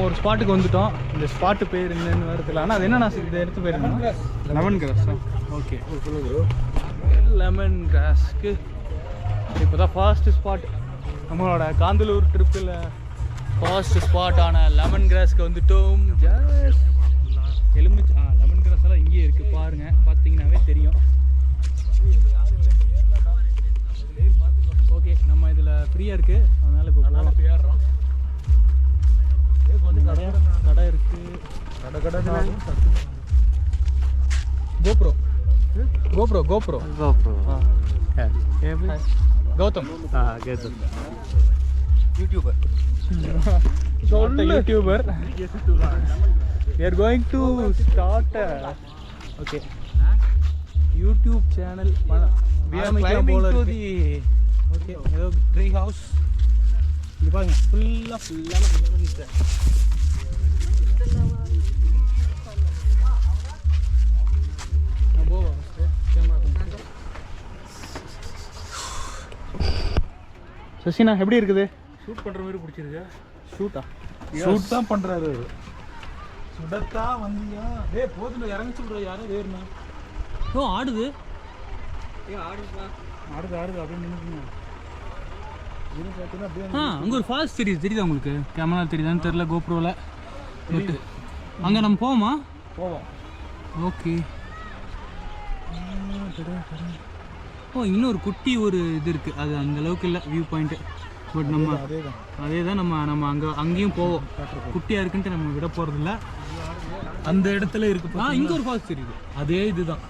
நம்ம ஒரு ஸ்பாட்டுக்கு வந்துட்டோம். இந்த ஸ்பாட்டு பேர் என்னன்னு வரதுல, ஆனால் அது என்னன்னா இதை எடுத்து பேர் என்ன? லெமன் கிராஸா? ஓகே, லெமன் கிராஸ்க்கு இப்போ தான் ஃபர்ஸ்ட் ஸ்பாட். நம்மளோட காந்தலூர் ட்ரிப்பில் ஃபர்ஸ்ட் ஸ்பாட்டான லெமன் கிராஸ்க்கு வந்துட்டோம். எலுமிச்சு லெமன் கிராஸ் எல்லாம் இங்கேயே இருக்குது பாருங்கள், பார்த்தீங்கன்னாவே தெரியும். ஓகே, நம்ம இதில் ஃப்ரீயாக இருக்குது, அதனால் இப்போ ஏறுறோம். கடை இருக்குது, GoPro Gautam YouTuber. We are going to start okay YouTube channel. We are climbing to the okay tree house. இங்க பாருங்க, ஃபுல்லா lemons. சசினா எப்படி இருக்குது? ஷூட் பண்ணுற மாதிரி பிடிச்சிருக்கு. ஷூட் தான் பண்ணுறாரு. சுடத்தா வந்தியா? போதும், இறங்கி சொல்கிற யாரும் வேறுண்ணா. ஆடுது அப்படின்னு நினைக்கிறேன். அங்கே ஒரு ஃபால்ஸ் தெரியுதா உங்களுக்கு? கேமரா தெரியுதான்னு தெரியல, கோப்ரோவில். அங்கே நம்ம போவோம். ஓகே. இன்னொரு குட்டி ஒரு இது இருக்குது, அது அந்த அளவுக்கு இல்லை வியூ பாயிண்ட்டு. பட் நம்ம அதே தான் நம்ம அங்கேயும் போவோம். குட்டியாக இருக்குன்ட்டு நம்ம விட போகிறதில்ல. அந்த இடத்துல இருக்கு. இங்கே ஒரு ஃபால்ஸ் தெரியுது, அதே இதுதான்.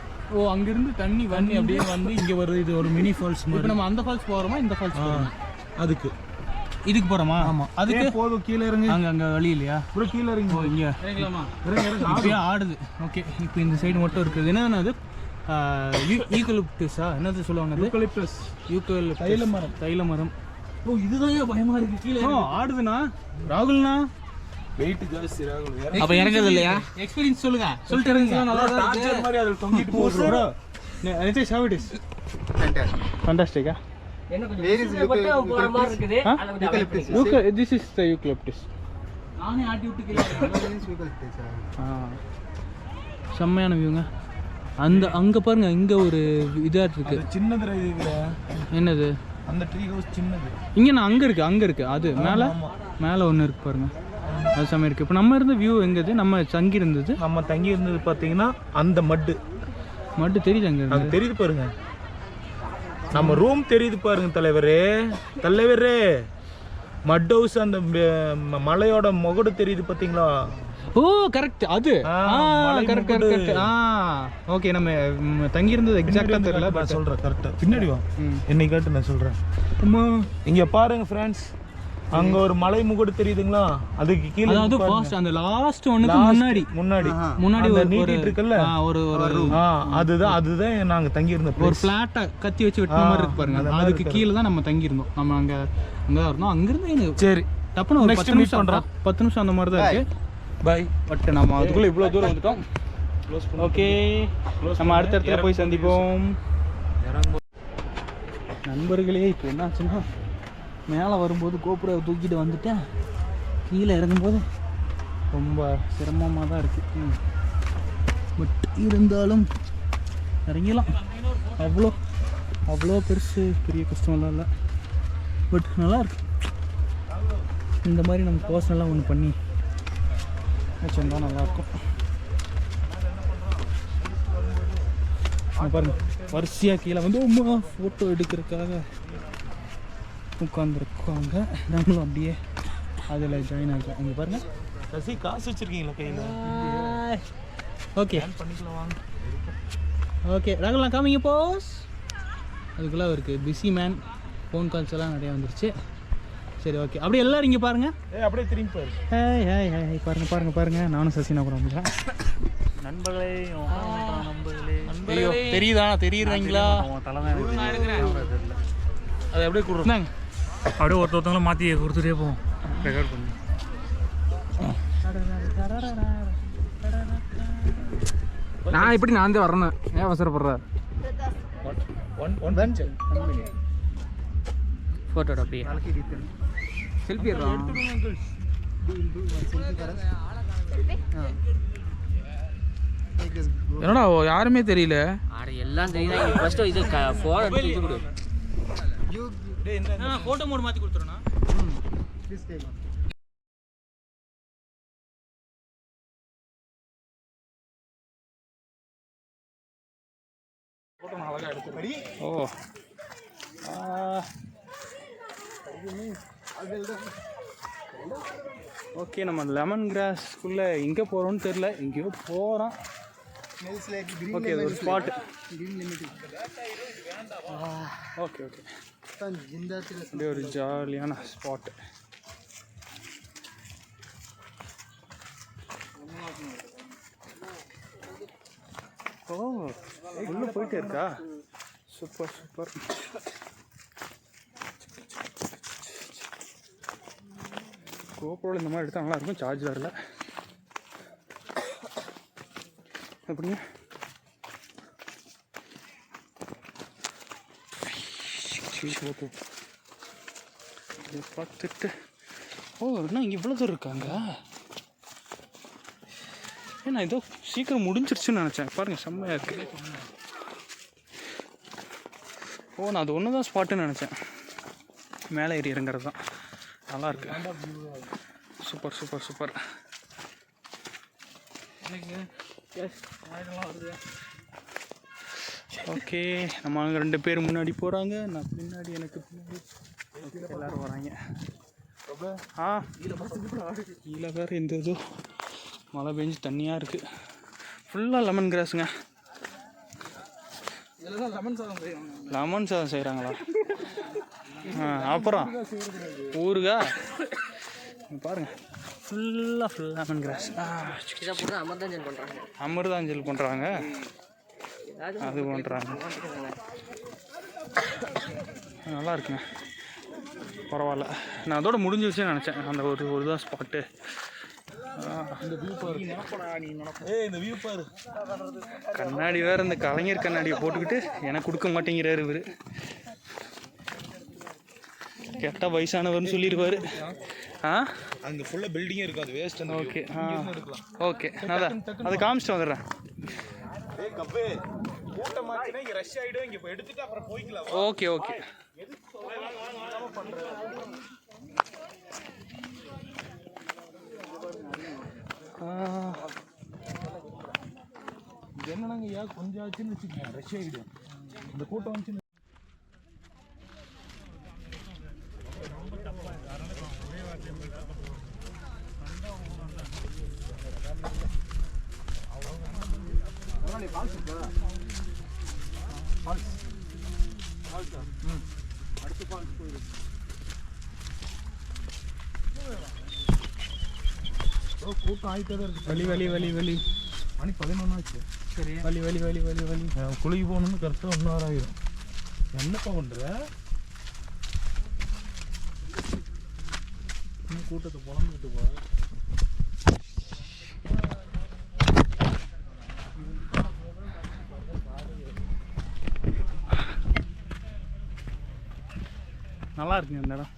அங்கேருந்து தண்ணி அப்படியே வந்து இங்கே வருது. இது ஒரு மினி ஃபால்ஸ். இப்போ நம்ம அந்த ஃபால்ஸ் போகிறோமா, இந்த ஃபால்ஸ் போகிறோமா? இதுக்கு போகிறோமா? ஆமாம், அதுக்கு போதும். கீழே இறங்கி அங்கே வழி இல்லையா? கீழே இறங்கி இங்கே இப்போயே ஆடுது. ஓகே, இப்போ இந்த சைடு மட்டும் இருக்குது. என்னன்னா அது யூக்கலிப்டஸா என்னது சொல்லுவாங்க? தைல மரம். இதுதான் பயமா இருக்கு. கீழே ஆடுதுண்ணா. ராகுல்ண்ணா வெயிட் ஜாஸ்தி. ராகுல் அப்ப இறங்குறது இல்லையா? எக்ஸ்பீரியன்ஸ் சொல்லிட்டு இறங்குங்க. நல்லா டார்ச்சர் மாதிரி அதுல தொங்கிட்டு போகுது bro. நிச்சய how it is fantastic. என்ன கொஞ்சம் பட்டா போற மாதிரி இருக்குது. Eucalyptus. This is the eucalyptus. நானே ஆட்டி விட்டு கீழ செம்மையான வியூங்க. அங்க பாருங்க, இங்க ஒரு இதா இருக்கு. சின்னதுல இதுல என்னது? அந்த ட்ரீ ஹவுஸ் சின்னது. அங்க இருக்கு. அது மேல ஒன்று இருக்கு பாருங்க, அது செம்ம இருக்கு. இப்போ நம்ம இருந்த வியூ எங்கது? நம்ம தங்கி இருந்தது பார்த்தீங்கன்னா அந்த மட்டு தெரியுது. அங்க தெரியுது பாருங்க, நம்ம ரூம் தெரியுது பாருங்க தலைவரே. மட் ஹவுஸ், அந்த மலையோட முகடு தெரியுது பார்த்தீங்களா? கரெக்ட். அது கரெக்ட். ஓகே, நம்ம தங்கி இருந்தது எக்ஸாக்ட்டா தெரியல, பட் சொல்றேன் கரெக்ட்டா. பின்னாடி வா, என்னை கேட்டு நான் சொல்றேன். இங்க பாருங்க ஃப்ரெண்ட்ஸ், அங்க ஒரு மலை முகடு தெரியுதுங்களா? அதுக்கு கீழ, அதாவது ஃபர்ஸ்ட் அந்த லாஸ்ட் ஒண்ணுக்கு முன்னாடி ஒரு நீட்டிட்டு இருக்குல்ல, ஒரு அதுதான் நாங்க தங்கி இருந்தோம். ஒரு ஃபிளாட்டா கத்தி வச்சு வெட்டின மாதிரி இருக்கு பாருங்க. அதுக்கு கீழ தான் நம்ம தங்கி இருந்தோம். நம்ம அங்க தான் இருந்தோம். அங்க இருந்து சரி டப்புன்னு ஒரு 10 நிமிஷம் அந்த மாதிரி தான் இருக்கு. பை. பட் நம்ம அதுக்குள்ள இவ்வளவு தூரம் வந்துட்டோம். ஓகே, நம்ம அடுத்த இடத்துல போய் சந்திப்போம் நண்பர்களே. இப்போ என்னாச்சுன்னா, மேலே வரும்போது கோபுரம் தூக்கிட்டு வந்துட்டேன். கீழே இறங்கும்போது ரொம்ப சிரமமாக தான் இருக்குது. பட் இருந்தாலும் இறங்கிடலாம். அவ்வளோ பெரிய கஷ்டமெல்லாம் இல்லை. பட் நல்லாயிருக்கு. இந்த மாதிரி நம்ம பர்சனலாக ஒன்று பண்ணி வச்சுருந்தா நல்லாயிருக்கும். பாருங்க, வரிசையாக கீழே வந்து ஃபோட்டோ எடுக்கிறதுக்காக உட்காந்துருக்காங்க. நம்மளும் அப்படியே அதில் ஜாயின் ஆகிட்டோம். இங்கே பாருங்கள், ரசி காசு வச்சுருக்கீங்களா கையில்? ஓகே, பண்ணிக்கலாம் வாங்க. ஓகே ராகுல்லாம் காமிங்க போஸ். அதுக்குள்ளே அவருக்கு பிஸி மேன், ஃபோன் கால்ஸ் எல்லாம் நிறையா வந்துருச்சு. சரி, ஓகே, அப்படியே எல்லோரும் இங்கே பாருங்கள். அப்படியே திரும்பி பாரு. பாருங்க. நானும் சசினா கூட வந்துடுறேன். நண்பர்களே, தெரியுறாங்களா? அதை அப்படியே கொடுறாங்க. அப்படியே ஒருத்தவங்களும் மாற்றி கொடுத்துட்டே போவோம். ரெக்கார்ட் பண்ணி நான் தான் வரணும். ஏன் அவசரப்படுறேன்? ஃபோட்டோ அப்படியே செல்ஃபி எடுக்கலாம். என்னடா யாருமே தெரியல. எல்லாம் தெரியுதா? ஃபர்ஸ்ட் இது ஃபோன் எடுத்து இது கொடு. ஃபோட்டோ மோட் மாத்தி கொடுத்துறேனா? ஓ ஓகே, நம்ம லெமன் கிராஸ்க்குள்ளே எங்கே போகிறோன்னு தெரில, எங்கேயோ போகிறோம். ஓகே, ஒரு ஸ்பாட்டு. ஓகே ஓகே, அப்படியே ஒரு ஜாலியான ஸ்பாட்டு. ஓ, உள்ளே போயிட்டே இருக்கா? Super super. கோப்ரோவில் இந்த மாதிரி எடுத்தால் நல்லாயிருக்கும். சார்ஜர் இல்லை எப்படிங்க? ஓகே, பார்த்துட்டு. ஓ, இன்னும் இங்கே இவ்வளோ தூரம் இருக்காங்க. ஏன்னா ஏதோ சீக்கிரம் முடிஞ்சிருச்சுன்னு நினச்சேன். பாருங்கள், செம்மையாக இருக்குது. ஓ, நான் அது ஒன்று தான் ஸ்பாட்டுன்னு நினச்சேன். மேலே ஏறி இறங்குறது தான். நல்லாயிருக்கு. Super super super. ஓகே, நம்ம அங்கே 2 பேர் முன்னாடி போகிறாங்க, நான் பின்னாடி. எனக்கு பின்னாடி எல்லோரும் வராங்க. கீழே வேறு எந்த இதோ மழை பெஞ்சு தண்ணியாக இருக்குது. ஃபுல்லாக லெமன் கிராஸுங்க. லெமன் சாதம் செய்கிறாங்களா? அப்புறம் ஊருகா பாருங்கள், ஃபுல்லாக லெமன் கிராஸ். அமிர்தாஞ்சல் பண்ணுறாங்க, அது பண்ணுறாங்க. நல்லா இருக்குங்க, பரவாயில்ல. நான் அதோட முடிஞ்சிருச்சுன்னு நினச்சேன். அந்த ஒரு தான் ஸ்பாட்டு. கண்ணாடி வேறு, இந்த கலைஞர் கண்ணாடியை போட்டுக்கிட்டு எனக்கு கொடுக்க மாட்டேங்கிறாரு இவர். கேட்டால் வயசானவர்னு சொல்லிடுவார். அங்கே ஃபுல்லாக பில்டிங்கே இருக்கும், அது வேஸ்ட். ஓகே ஓகே, அதான் அதை காமிச்சிட்டு வந்துடுறேன். Okay okay. என்னங்க ஏன் கொஞ்சம் ஆச்சுன்னு வச்சுக்கோங்க, ரஷ் ஆகிடும். இந்த கூட்டம் வந்துச்சு. அடுத்த ஃபால்ஸ் போயிடும். கூட்டம் ஆகிட்டே தான் இருக்குது. வலி வலி வலி வலி. மணி 11 ஆச்சு. சரி, வலி வலி வலி வலி வலி. குளிக்க போகணுன்னு கரெக்டாக 1 hour ஆகிடும். என்னப்பா பண்ணுற? இன்னும் கூட்டத்தை புலந்துக்கிட்டு போ. நல்லா இருக்குங்க இந்த இடம்,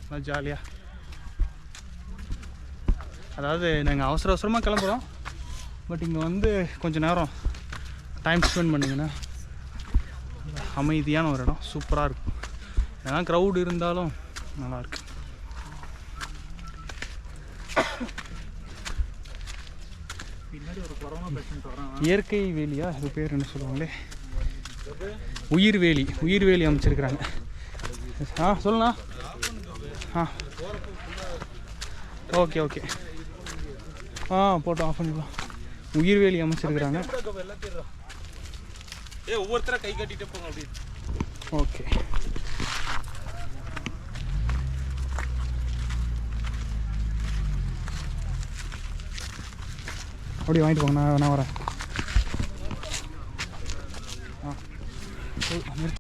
நல்லா ஜாலியாக. அதாவது நாங்கள் அவசரமாக கிளம்புறோம், பட் இங்கே வந்து கொஞ்சம் நேரம் டைம் ஸ்பெண்ட் பண்ணிங்கன்னா அமைதியான ஒரு இடம், சூப்பராக இருக்கும். ஏன்னா க்ரௌடு இருந்தாலும் நல்லாயிருக்கு. பின்னாடி ஒரு கொரோனா பேஷண்ட் வரான். இயற்கை வேலியா, அது பேர் என்ன சொல்லுவாங்களே, உயிர்வேலி. உயிர்வேலி அமைச்சிருக்கிறாங்க. சொல்லுண்ணா. ஓகே ஓகே, போட்டோம், ஆஃப் பண்ணிக்கலாம். உயிர்வேலி அமைச்சிருக்கிறாங்க. ஒவ்வொருத்தர கை கட்டிட்டு போங்க அப்படி. ஓகே, அப்படியே வாங்கிட்டு போங்க, நான் வரேன்.